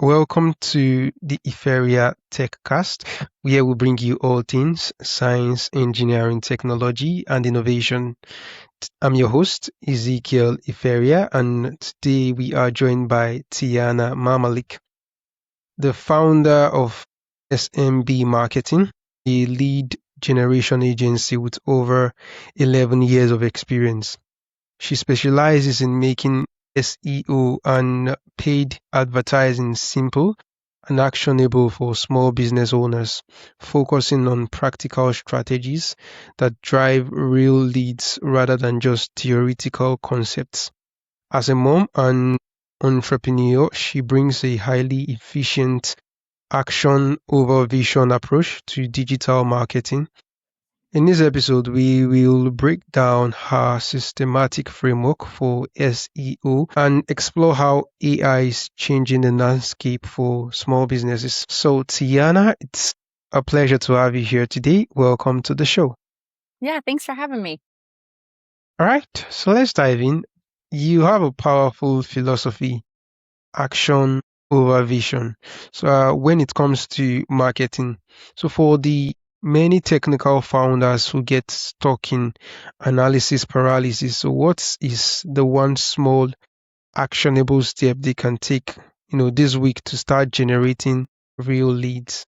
Welcome to the Iferia TechCast, where we bring you all things science, engineering, technology, and innovation. I'm your host, Ezekiel Iferia, and today we are joined by Tianna Mamalick, the founder of SMB Marketing, a lead generation agency with over 11 years of experience. She specializes in making SEO and paid advertising simple and actionable for small business owners, focusing on practical strategies that drive real leads rather than just theoretical concepts. As a mom and entrepreneur, she brings a highly efficient action over vision approach to digital marketing. In this episode, we will break down her systematic framework for SEO and explore how AI is changing the landscape for small businesses. So, Tianna, it's a pleasure to have you here today. Welcome to the show. Yeah, thanks for having me. All right, so let's dive in. You have a powerful philosophy, action over vision. So, when it comes to marketing, so for the many technical founders who get stuck in analysis paralysis, so what is the one small actionable step they can take, this week to start generating real leads?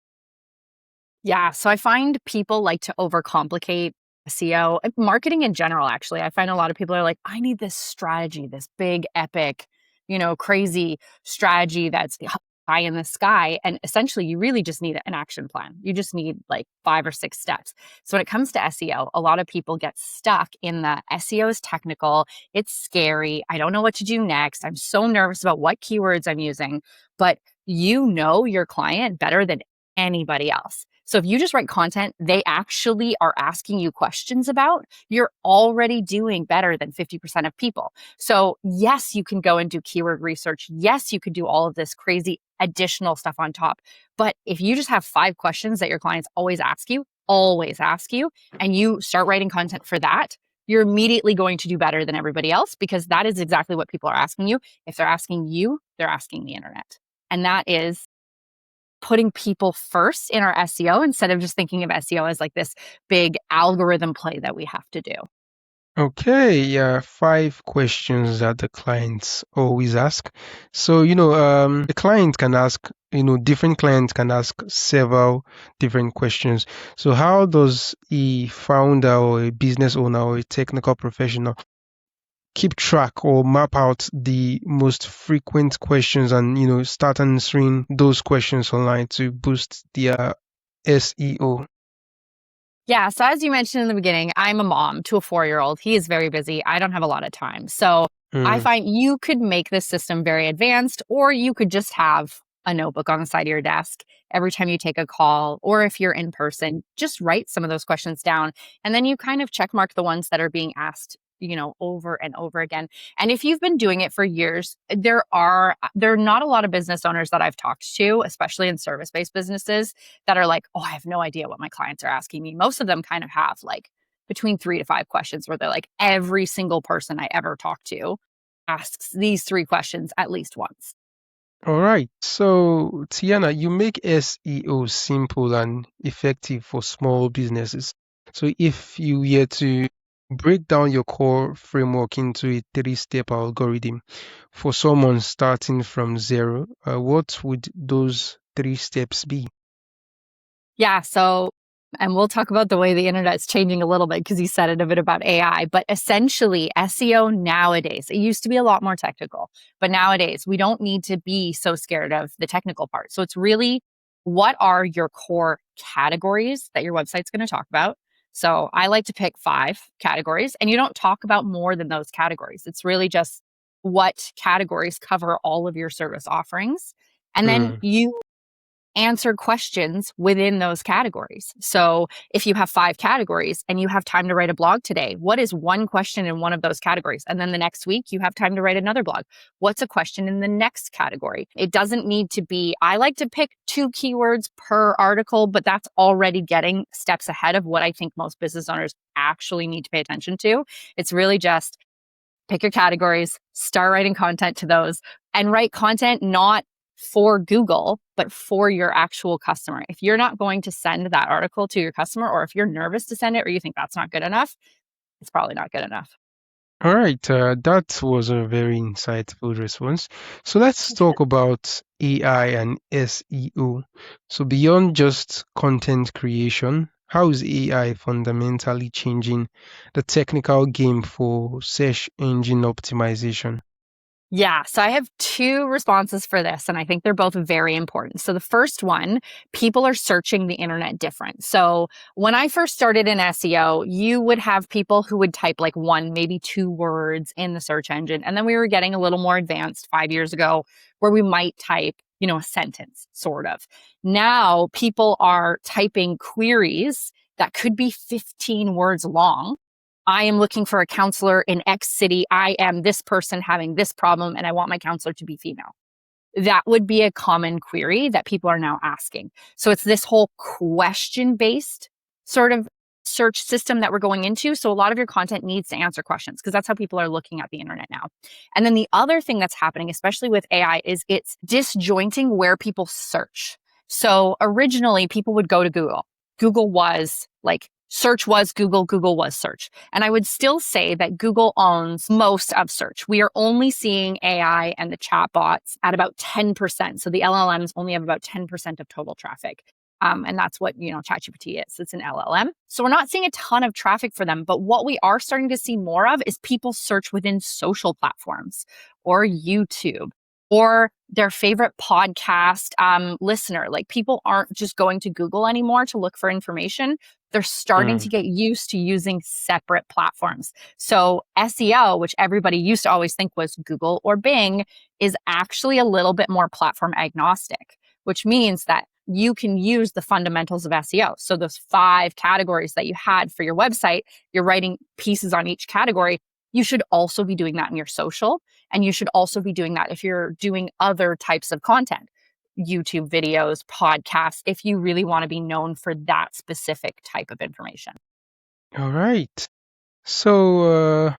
Yeah, so I find people like to overcomplicate SEO, marketing in general, actually. I find a lot of people are like, I need this strategy, this big, epic, crazy strategy that's high in the sky. And essentially, you really just need an action plan. You just need like 5 or 6 steps. So when it comes to SEO, a lot of people get stuck in the SEO is technical, it's scary, I don't know what to do next, I'm so nervous about what keywords I'm using. But you know your client better than anybody else. So if you just write content they actually are asking you questions about, you're already doing better than 50% of people. So yes, you can go and do keyword research. Yes, you could do all of this crazy additional stuff on top. But if you just have 5 questions that your clients always ask you, and you start writing content for that, you're immediately going to do better than everybody else, because that is exactly what people are asking you. If they're asking you, they're asking the internet. And that is putting people first in our SEO instead of just thinking of SEO as like this big algorithm play that we have to do. Okay, yeah, 5 questions that the clients always ask. So, the client can ask, different clients can ask several different questions. So, how does a founder or a business owner or a technical professional keep track or map out the most frequent questions and, start answering those questions online to boost their SEO? Yeah. So as you mentioned in the beginning, I'm a mom to a 4-year-old. He is very busy. I don't have a lot of time. So I Mm, find you could make this system very advanced, or you could just have a notebook on the side of your desk every time you take a call, or if you're in person, just write some of those questions down. And then you kind of check mark the ones that are being asked, over and over again. And if you've been doing it for years, there are not a lot of business owners that I've talked to, especially in service-based businesses, that are like, oh, I have no idea what my clients are asking me. Most of them kind of have like between 3 to 5 questions where they're like, every single person I ever talk to asks these 3 questions at least once. All right. So, Tiana, you make SEO simple and effective for small businesses. So, if you were to break down your core framework into a 3-step algorithm for someone starting from zero, what would those 3 steps be? Yeah. So, and we'll talk about the way the internet's changing a little bit because you said it a bit about AI, but essentially SEO nowadays, it used to be a lot more technical, but nowadays we don't need to be so scared of the technical part. So it's really, what are your core categories that your website's going to talk about? So I like to pick 5 categories, and you don't talk about more than those categories. It's really just what categories cover all of your service offerings. And then Mm, you answer questions within those categories. So if you have 5 categories and you have time to write a blog today, what is one question in one of those categories? And then the next week you have time to write another blog. What's a question in the next category? It doesn't need to be, I like to pick 2 keywords per article, but that's already getting steps ahead of what I think most business owners actually need to pay attention to. It's really just pick your categories, start writing content to those, and write content not for Google, but for your actual customer. If you're not going to send that article to your customer, or if you're nervous to send it, or you think that's not good enough, it's probably not good enough. All right, that was a very insightful response. So let's talk about AI and SEO. So beyond just content creation, how is AI fundamentally changing the technical game for search engine optimization? Yeah, so I have two responses for this, and I think they're both very important. So the first one, people are searching the internet different. So when I first started in SEO, you would have people who would type like one, maybe two words in the search engine. And then we were getting a little more advanced 5 years ago where we might type, a sentence, sort of. Now people are typing queries that could be 15 words long. I am looking for a counselor in X city. I am this person having this problem, and I want my counselor to be female. That would be a common query that people are now asking. So it's this whole question-based sort of search system that we're going into. So a lot of your content needs to answer questions because that's how people are looking at the internet now. And then the other thing that's happening, especially with AI, is it's disjointing where people search. So originally people would go to Google. Google was like search was Google, Google was search. And I would still say that Google owns most of search. We are only seeing AI and the chatbots at about 10%. So the LLMs only have about 10% of total traffic. And that's what, ChatGPT is. It's an LLM. So we're not seeing a ton of traffic for them. But what we are starting to see more of is people search within social platforms or YouTube or their favorite podcast listener. Like people aren't just going to Google anymore to look for information. They're starting to get used to using separate platforms. So SEO, which everybody used to always think was Google or Bing, is actually a little bit more platform agnostic, which means that you can use the fundamentals of SEO. So those 5 categories that you had for your website, you're writing pieces on each category. You should also be doing that in your social. And you should also be doing that if you're doing other types of content, YouTube videos, podcasts, if you really want to be known for that specific type of information. All right. So,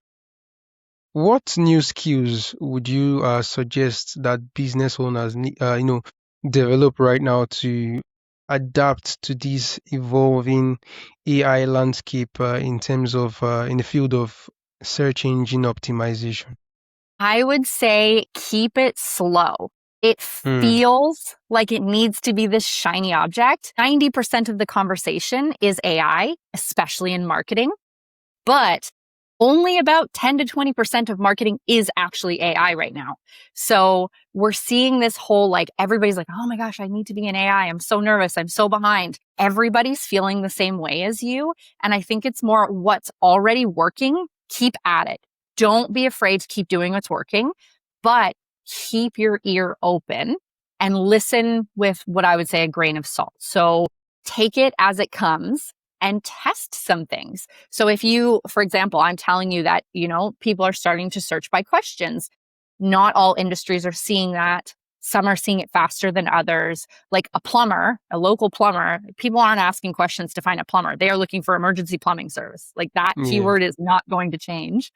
what new skills would you suggest that business owners develop right now to adapt to this evolving AI landscape in terms of in the field of search engine optimization? I would say keep it slow. It Hmm. feels like it needs to be this shiny object. 90% of the conversation is AI, especially in marketing, but only about 10 to 20% of marketing is actually AI right now. So we're seeing this whole like, everybody's like, oh my gosh, I need to be in AI. I'm so nervous. I'm so behind. Everybody's feeling the same way as you. And I think it's more what's already working, keep at it. Don't be afraid to keep doing what's working, but keep your ear open and listen with what I would say a grain of salt. So take it as it comes and test some things. So if you, for example, I'm telling you that, people are starting to search by questions. Not all industries are seeing that. Some are seeing it faster than others. Like a plumber, a local plumber, people aren't asking questions to find a plumber. They are looking for emergency plumbing service. Like that Yeah. keyword is not going to change.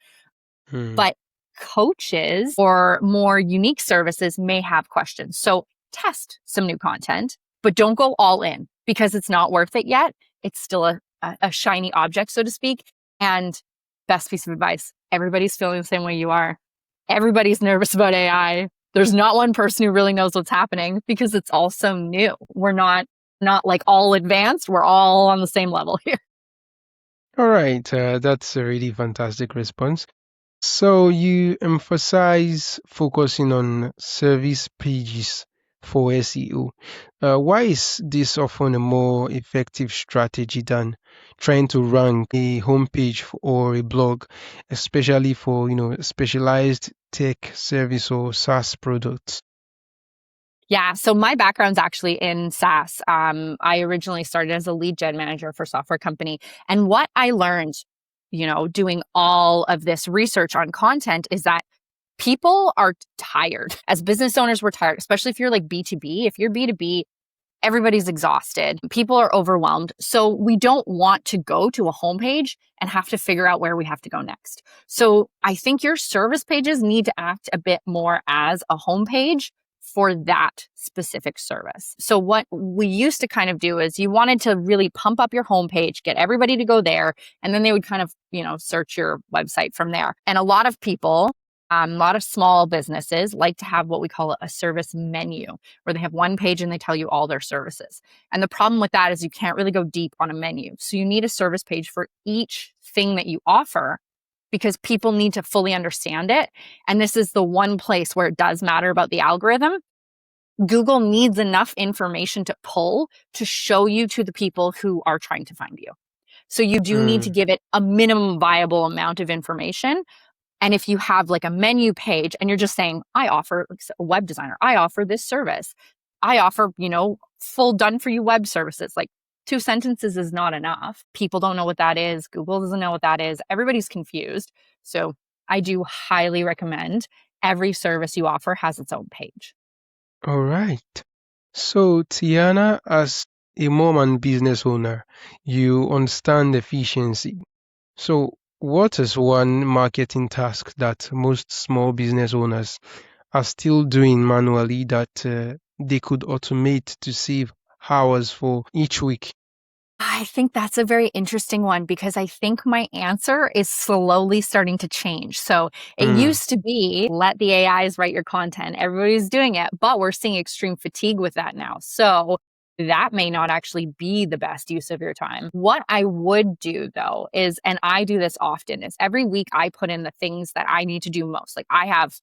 Hmm. But coaches or more unique services may have questions. So test some new content, but don't go all in because it's not worth it yet. It's still a shiny object, so to speak. And best piece of advice, everybody's feeling the same way you are. Everybody's nervous about AI. There's not one person who really knows what's happening because it's all so new. We're not like all advanced. We're all on the same level here. All right. That's a really fantastic response. So you emphasize focusing on service pages for SEO. Why is this often a more effective strategy than trying to rank a homepage or a blog, especially for specialized tech service or SaaS products? Yeah. So my background's actually in SaaS. I originally started as a lead gen manager for a software company. And what I learned, doing all of this research on content is that people are tired. As business owners, we're tired, especially if you're like B2B. If you're B2B, everybody's exhausted. People are overwhelmed. So we don't want to go to a homepage and have to figure out where we have to go next. So I think your service pages need to act a bit more as a homepage for that specific service. So what we used to kind of do is you wanted to really pump up your homepage, get everybody to go there, and then they would kind of, search your website from there. And a lot of people, a lot of small businesses like to have what we call a service menu, where they have one page and they tell you all their services. And the problem with that is you can't really go deep on a menu. So you need a service page for each thing that you offer, because people need to fully understand it. And this is the one place where it does matter about the algorithm. Google needs enough information to pull to show you to the people who are trying to find you. So you do need to give it a minimum viable amount of information. And if you have like a menu page and you're just saying, I offer a web designer, I offer this service, I offer, full done for you web services, like 2 sentences is not enough. People don't know what that is. Google doesn't know what that is. Everybody's confused. So I do highly recommend every service you offer has its own page. All right. So, Tianna, as a mom and business owner, you understand efficiency. So, what is one marketing task that most small business owners are still doing manually that they could automate to save hours for each week? I think that's a very interesting one, because I think my answer is slowly starting to change. So it used to be, let the AIs write your content. Everybody's doing it, but we're seeing extreme fatigue with that now. So that may not actually be the best use of your time. What I would do though is, and I do this often, is every week I put in the things that I need to do most. Like I have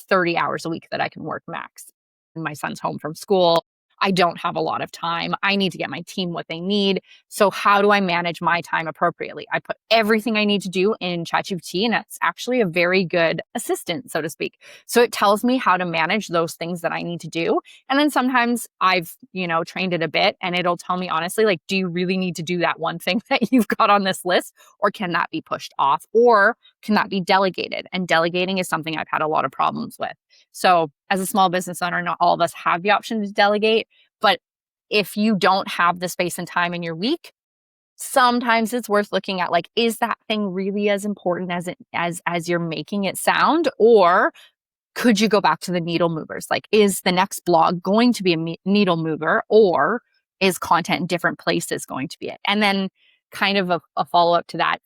30 hours a week that I can work max. My son's home from school. I don't have a lot of time. I need to get my team what they need. So how do I manage my time appropriately? I put everything I need to do in ChatGPT, and it's actually a very good assistant, so to speak. So it tells me how to manage those things that I need to do. And then sometimes I've, trained it a bit, and it'll tell me honestly, like, do you really need to do that one thing that you've got on this list? Or can that be pushed off? Or can that be delegated? And delegating is something I've had a lot of problems with. So as a small business owner, not all of us have the option to delegate. But if you don't have the space and time in your week, sometimes it's worth looking at, like, is that thing really as important as you're making it sound? Or could you go back to the needle movers? Like, is the next blog going to be a needle mover, or is content in different places going to be it? And then kind of a follow-up to that.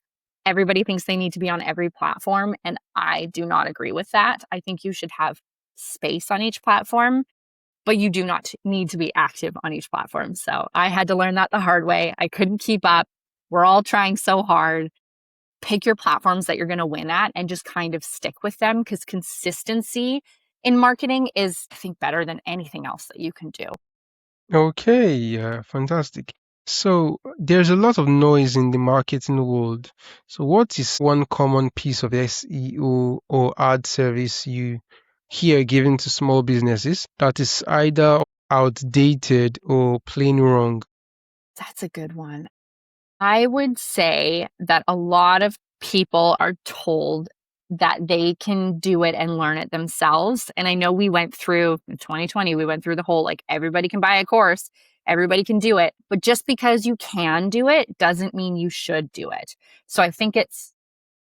Everybody thinks they need to be on every platform, and I do not agree with that. I think you should have space on each platform, but you do not need to be active on each platform. So I had to learn that the hard way. I couldn't keep up. We're all trying so hard. Pick your platforms that you're going to win at and just kind of stick with them, because consistency in marketing is, I think, better than anything else that you can do. Okay, fantastic. So there's a lot of noise in the marketing world. So what is one common piece of SEO or ad service you hear given to small businesses that is either outdated or plain wrong? That's a good one. I would say that a lot of people are told that they can do it and learn it themselves. And I know we went through in 2020, we went through the whole, like, everybody can buy a course, everybody can do it. But just because you can do it doesn't mean you should do it. So I think it's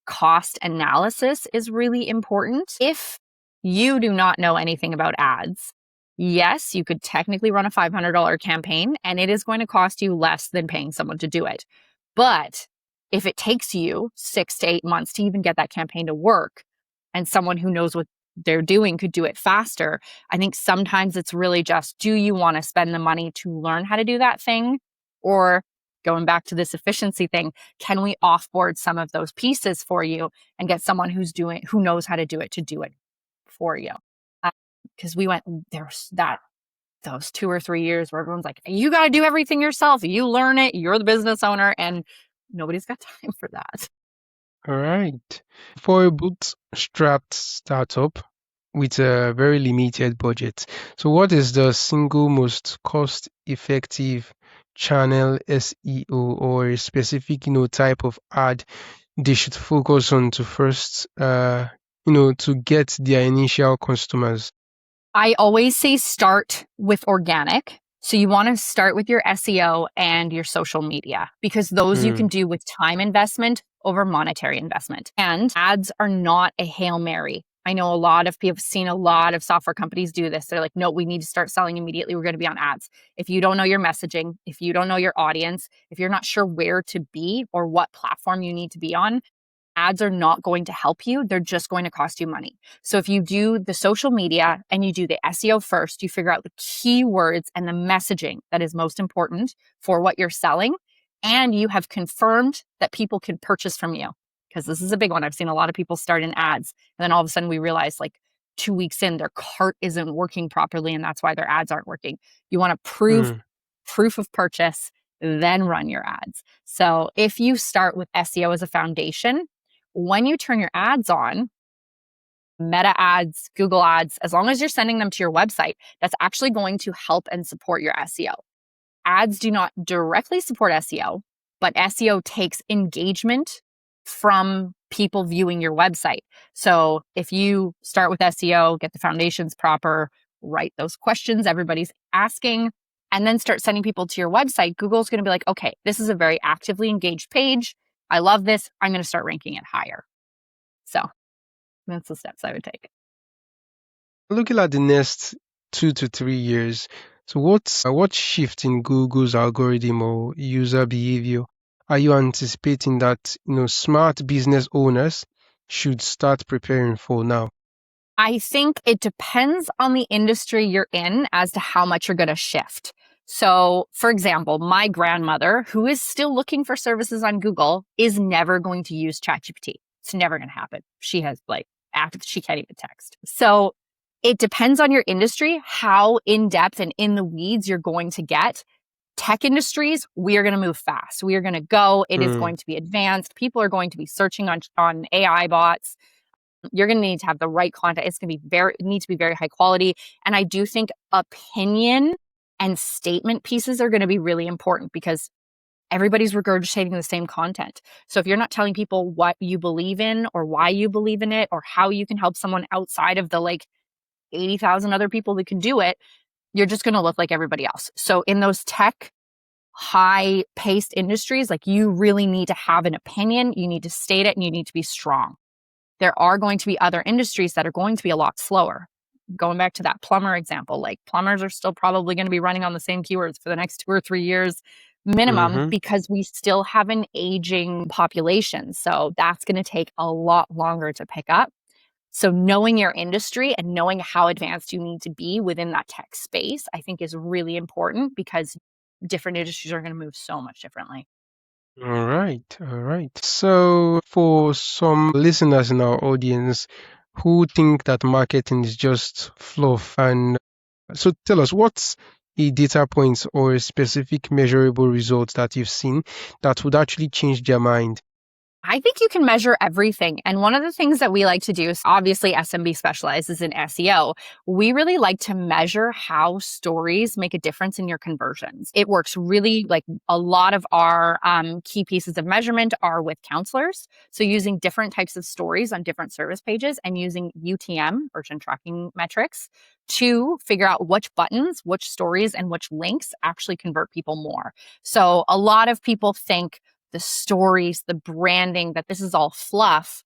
cost analysis is really important. If you do not know anything about ads, yes, you could technically run a $500 campaign, and it is going to cost you less than paying someone to do it. But if it takes you 6 to 8 months to even get that campaign to work, and someone who knows what they're doing could do it faster, I think sometimes it's really just, do you want to spend the money to learn how to do that thing? Or, going back to this efficiency thing, can we offboard some of those pieces for you and get someone who knows how to do it for you? Because we went, there's those 2 or 3 years where everyone's like, you got to do everything yourself. You learn it. You're the business owner, and nobody's got time for that. All right. For a bootstrapped startup with a very limited budget, so what is the single most cost-effective channel SEO or a specific, type of ad they should focus on to first, to get their initial customers? I always say start with organic. So you want to start with your SEO and your social media, because those you can do with time investment over monetary investment. And ads are not a Hail Mary. I know a lot of people have seen a lot of software companies do this. They're like, no, we need to start selling immediately. We're going to be on ads. If you don't know your messaging, if you don't know your audience, if you're not sure where to be or what platform you need to be on, ads are not going to help you. They're just going to cost you money. So if you do the social media and you do the SEO first, you figure out the keywords and the messaging that is most important for what you're selling, and you have confirmed that people can purchase from you. Because this is a big one. I've seen a lot of people start in ads, and then all of a sudden we realize like 2 weeks in, their cart isn't working properly, and that's why their ads aren't working. You want to prove Mm. proof of purchase, then run your ads. So if you start with SEO as a foundation, when you turn your ads on, Meta ads, Google ads, as long as you're sending them to your website, that's actually going to help and support your SEO. Ads do not directly support SEO, but SEO takes engagement from people viewing your website. So if you start with SEO, get the foundations proper, write those questions everybody's asking, and then start sending people to your website, Google's going to be like, okay, this is a very actively engaged page. I love this. I'm going to start ranking it higher. So that's the steps I would take. Looking at the next 2 to 3 years, so what shift in Google's algorithm or user behavior are you anticipating that smart business owners should start preparing for now? I think it depends on the industry you're in as to how much you're going to shift. So, for example, my grandmother, who is still looking for services on Google, is never going to use ChatGPT. It's never going to happen. She has she can't even text. So it depends on your industry, how in depth and in the weeds you're going to get. Tech industries, we are going to move fast. We are going to go. It is Mm. going to be advanced. People are going to be searching on AI bots. You're going to need to have the right content. It's going to be need to be very high quality. And I do think opinion and statement pieces are going to be really important because everybody's regurgitating the same content. So if you're not telling people what you believe in or why you believe in it or how you can help someone outside of the 80,000 other people that can do it, you're just going to look like everybody else. So in those tech high paced industries, you really need to have an opinion, you need to state it, and you need to be strong. There are going to be other industries that are going to be a lot slower. Going back to that plumber example, plumbers are still probably going to be running on the same keywords for the next 2 or 3 years minimum Mm-hmm. because we still have an aging population. So that's going to take a lot longer to pick up. So knowing your industry and knowing how advanced you need to be within that tech space, I think is really important because different industries are going to move so much differently. All right, all right. So, for some listeners in our audience who think that marketing is just fluff, and so tell us what's a data point or a specific measurable result that you've seen that would actually change their mind. I think you can measure everything. And one of the things that we like to do is obviously SMB specializes in SEO. We really like to measure how stories make a difference in your conversions. It works really a lot of our key pieces of measurement are with counselors. So using different types of stories on different service pages and using UTM, urgent tracking metrics, to figure out which buttons, which stories, and which links actually convert people more. So a lot of people think the stories, the branding, that this is all fluff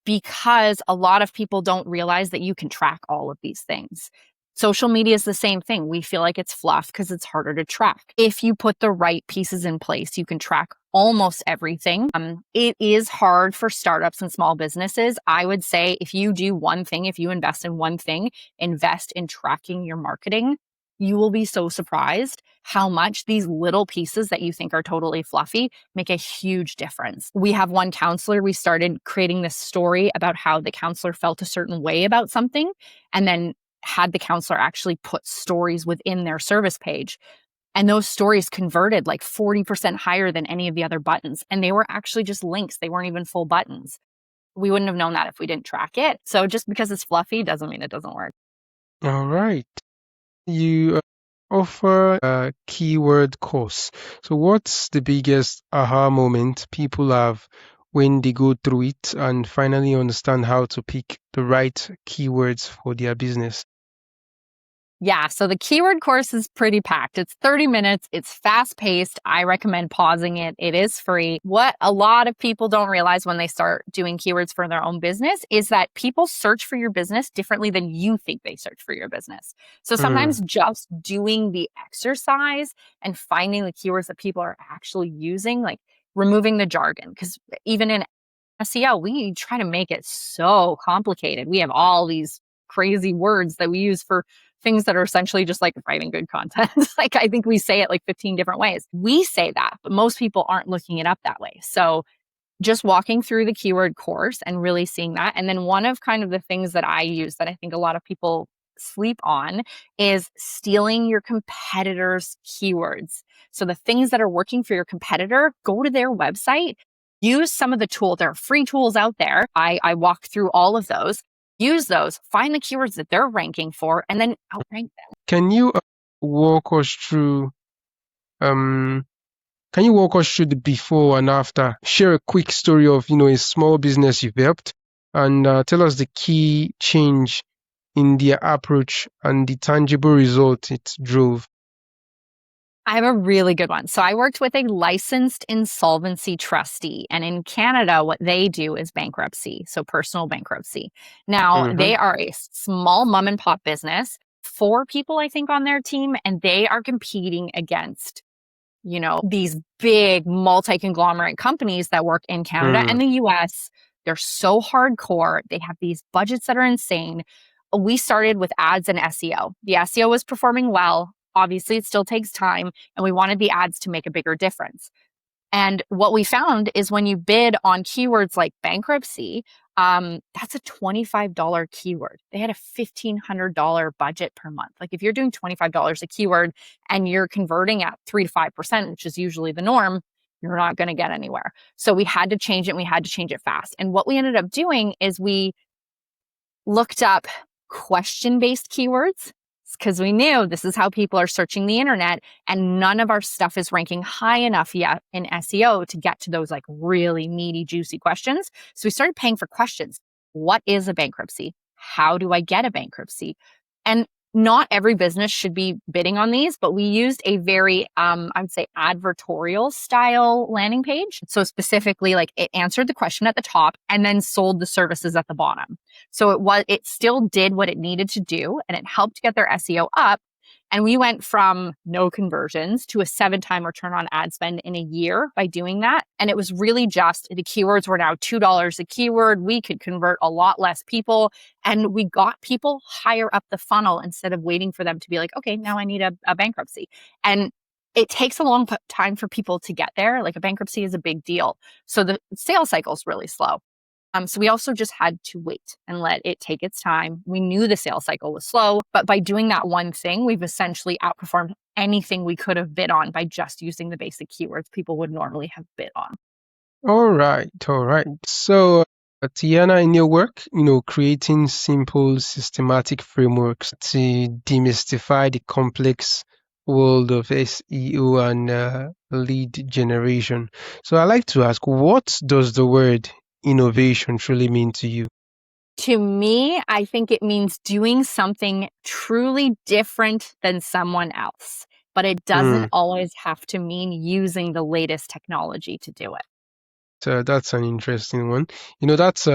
because a lot of people don't realize that you can track all of these things. Social media is the same thing. We feel like it's fluff because it's harder to track. If you put the right pieces in place, you can track almost everything. It is hard for startups and small businesses. I would say if you do one thing, if you invest in one thing, invest in tracking your marketing, you will be so surprised how much these little pieces that you think are totally fluffy make a huge difference. We have one counselor, we started creating this story about how the counselor felt a certain way about something, and then had the counselor actually put stories within their service page. And those stories converted 40% higher than any of the other buttons. And they were actually just links. They weren't even full buttons. We wouldn't have known that if we didn't track it. So just because it's fluffy doesn't mean it doesn't work. All right. You offer a keyword course. So, what's the biggest aha moment people have when they go through it and finally understand how to pick the right keywords for their business? Yeah, so the keyword course is pretty packed. It's 30 minutes. It's fast paced. I recommend pausing it. It is free. What a lot of people don't realize when they start doing keywords for their own business is that people search for your business differently than you think they search for your business. So sometimes just doing the exercise and finding the keywords that people are actually using, like removing the jargon, because even in SEO, we try to make it so complicated. We have all these crazy words that we use for things that are essentially just like writing good content. Like I think we say it like 15 different ways. We say that, but most people aren't looking it up that way. So just walking through the keyword course and really seeing that. And then one of kind of the things that I use that I think a lot of people sleep on is stealing your competitors' keywords. So the things that are working for your competitor, go to their website, use some of the tools. There are free tools out there. I walk through all of those, use those, find the keywords that they're ranking for, and then outrank them. Can you walk us through um can you walk us through the before and after? Share a quick story of, a small business you've helped, and tell us the key change in their approach and the tangible result it drove. I have a really good one. So I worked with a licensed insolvency trustee, and in Canada, what they do is bankruptcy, so personal bankruptcy. Now, Mm-hmm. they are a small mom and pop business, 4 people, I think, on their team, and they are competing against these big multi-conglomerate companies that work in Canada and the US. They're so hardcore. They have these budgets that are insane. We started with ads and SEO. The SEO was performing well. Obviously, it still takes time, and we wanted the ads to make a bigger difference. And what we found is when you bid on keywords like bankruptcy, that's a $25 keyword. They had a $1,500 budget per month. Like if you're doing $25 a keyword and you're converting at 3 to 5%, which is usually the norm, you're not going to get anywhere. So we had to change it. And we had to change it fast. And what we ended up doing is we looked up question-based keywords because we knew this is how people are searching the internet, and none of our stuff is ranking high enough yet in SEO to get to those like really meaty, juicy questions. So we started paying for questions. What is a bankruptcy? How do I get a bankruptcy? And not every business should be bidding on these, but we used a very, I would say, advertorial style landing page. So specifically, like it answered the question at the top and then sold the services at the bottom. So it still did what it needed to do, and it helped get their SEO up. And we went from no conversions to a 7-time return on ad spend in a year by doing that. And it was really just the keywords were now $2 a keyword. We could convert a lot less people, and we got people higher up the funnel instead of waiting for them to be like, okay, now I need a bankruptcy. And it takes a long time for people to get there. Like a bankruptcy is a big deal. So the sales cycle is really slow. So we also just had to wait and let it take its time. We knew the sales cycle was slow, but by doing that one thing, we've essentially outperformed anything we could have bid on by just using the basic keywords people would normally have bid on. All right, all right. So, Tianna, in your work, creating simple, systematic frameworks to demystify the complex world of SEO and lead generation. So, I like to ask, what does the word innovation truly mean to you? To me, I think it means doing something truly different than someone else, but it doesn't always have to mean using the latest technology to do it. So that's an interesting one. That's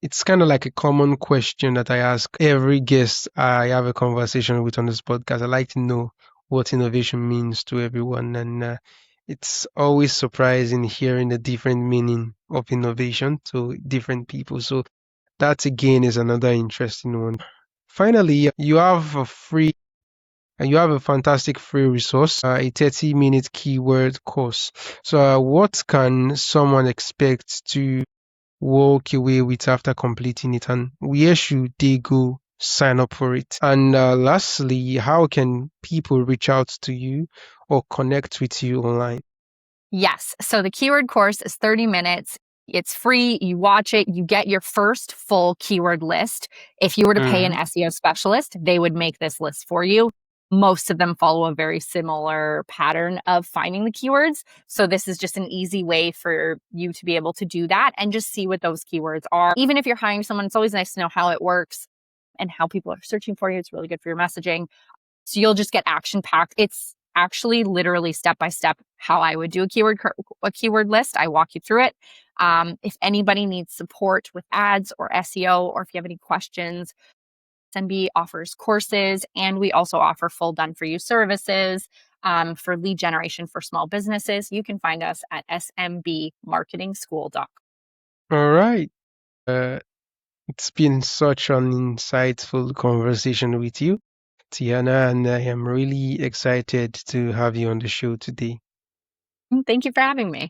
it's kind of like a common question that I ask every guest I have a conversation with on this podcast. I like to know what innovation means to everyone, and it's always surprising hearing the different meaning of innovation to different people. So that again is another interesting one. Finally, you have a fantastic free resource, a 30-minute keyword course. So, what can someone expect to walk away with after completing it, and where should they go sign up for it? And lastly, how can people reach out to you or connect with you online? Yes. So the keyword course is 30 minutes. It's free. You watch it, you get your first full keyword list. If you were to pay an Mhm. SEO specialist, they would make this list for you. Most of them follow a very similar pattern of finding the keywords. So this is just an easy way for you to be able to do that and just see what those keywords are. Even if you're hiring someone, it's always nice to know how it works. and how people are searching for you. It's really good for your messaging. So you'll just get action packed. It's actually literally step by step how I would do a keyword list. I walk you through it. If anybody needs support with ads or SEO, or if you have any questions, SMB offers courses, and we also offer full done for you services for lead generation for small businesses. You can find us at smbmarketingschool.com. All right. It's been such an insightful conversation with you, Tianna, and I am really excited to have you on the show today. Thank you for having me.